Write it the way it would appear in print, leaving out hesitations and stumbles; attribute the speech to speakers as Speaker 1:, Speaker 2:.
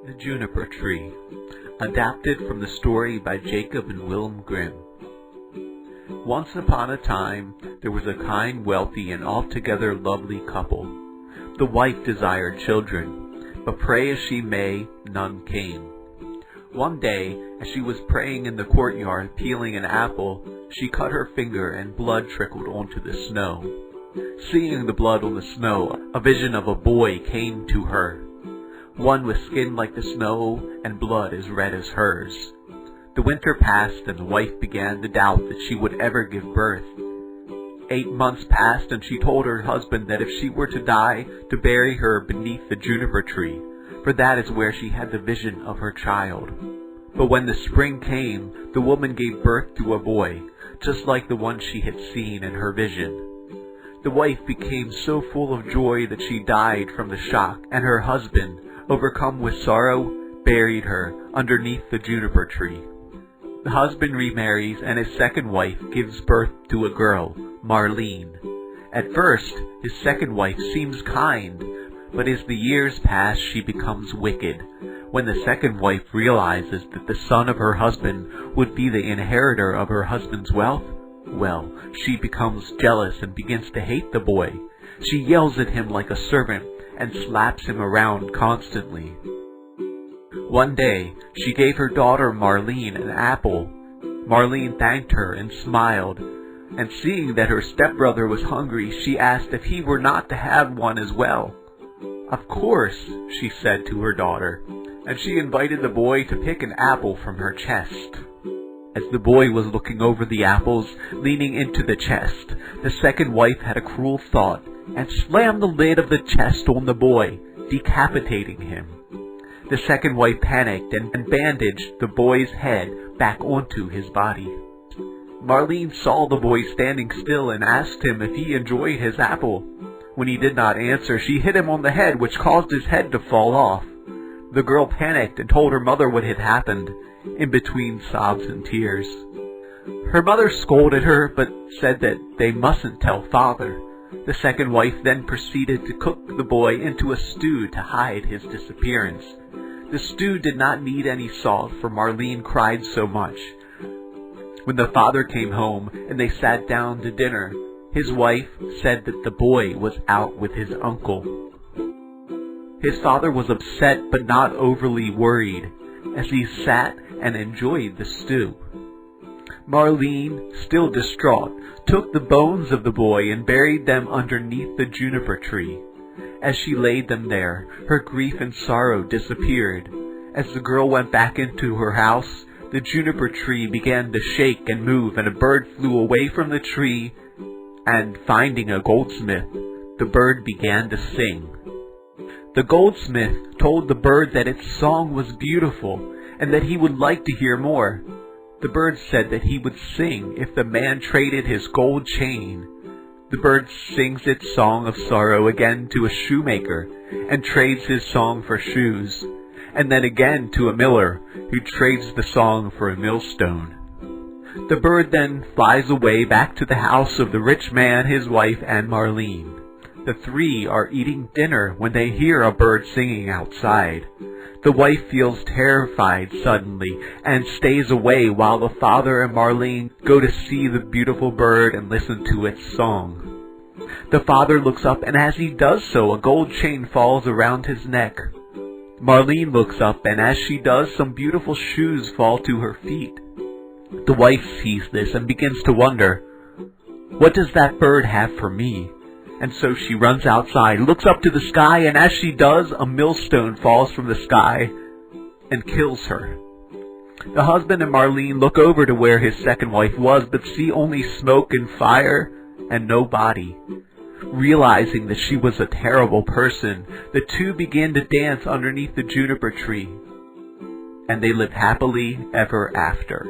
Speaker 1: The Juniper Tree, adapted from the story by Jacob and William Grimm. Once upon a time, there was a kind, wealthy, and altogether lovely couple. The wife desired children, but pray as she may, none came. One day, as she was praying in the courtyard peeling an apple, she cut her finger and blood trickled onto the snow. Seeing the blood on the snow, a vision of a boy came to her. One with skin like the snow and blood as red as hers. The winter passed and the wife began to doubt that she would ever give birth. 8 months passed and she told her husband that if she were to die, to bury her beneath the juniper tree, for that is where she had the vision of her child. But when the spring came, the woman gave birth to a boy, just like the one she had seen in her vision. The wife became so full of joy that she died from the shock, and her husband, overcome with sorrow, buried her underneath the juniper tree. The husband remarries, and his second wife gives birth to a girl, Marlene. At first, his second wife seems kind, but as the years pass, she becomes wicked. When the second wife realizes that the son of her husband would be the inheritor of her husband's wealth, well, she becomes jealous and begins to hate the boy. She yells at him like a servant and slaps him around constantly. One day, she gave her daughter Marlene an apple. Marlene thanked her and smiled, and seeing that her stepbrother was hungry, she asked if he were not to have one as well. "Of course," she said to her daughter, and she invited the boy to pick an apple from her chest. As the boy was looking over the apples, leaning into the chest, the second wife had a cruel thought, and slammed the lid of the chest on the boy, decapitating him. The second wife panicked and bandaged the boy's head back onto his body. Marlene saw the boy standing still and asked him if he enjoyed his apple. When he did not answer, she hit him on the head, which caused his head to fall off. The girl panicked and told her mother what had happened, in between sobs and tears. Her mother scolded her, but said that they mustn't tell father. The second wife then proceeded to cook the boy into a stew to hide his disappearance. The stew did not need any salt, for Marlene cried so much. When the father came home and they sat down to dinner, his wife said that the boy was out with his uncle. His father was upset but not overly worried, as he sat and enjoyed the stew. Marlene, still distraught, took the bones of the boy and buried them underneath the juniper tree. As she laid them there, her grief and sorrow disappeared. As the girl went back into her house, the juniper tree began to shake and move, and a bird flew away from the tree, and finding a goldsmith, the bird began to sing. The goldsmith told the bird that its song was beautiful, and that he would like to hear more. The bird said that he would sing if the man traded his gold chain. The bird sings its song of sorrow again to a shoemaker, and trades his song for shoes, and then again to a miller, who trades the song for a millstone. The bird then flies away back to the house of the rich man, his wife, and Marlene. The three are eating dinner when they hear a bird singing outside. The wife feels terrified suddenly and stays away while the father and Marlene go to see the beautiful bird and listen to its song. The father looks up, and as he does so, a gold chain falls around his neck. Marlene looks up, and as she does, some beautiful shoes fall to her feet. The wife sees this and begins to wonder, "What does that bird have for me?" And so she runs outside, looks up to the sky, and as she does, a millstone falls from the sky and kills her. The husband and Marlene look over to where his second wife was, but see only smoke and fire and no body. Realizing that she was a terrible person, the two begin to dance underneath the juniper tree, and they live happily ever after.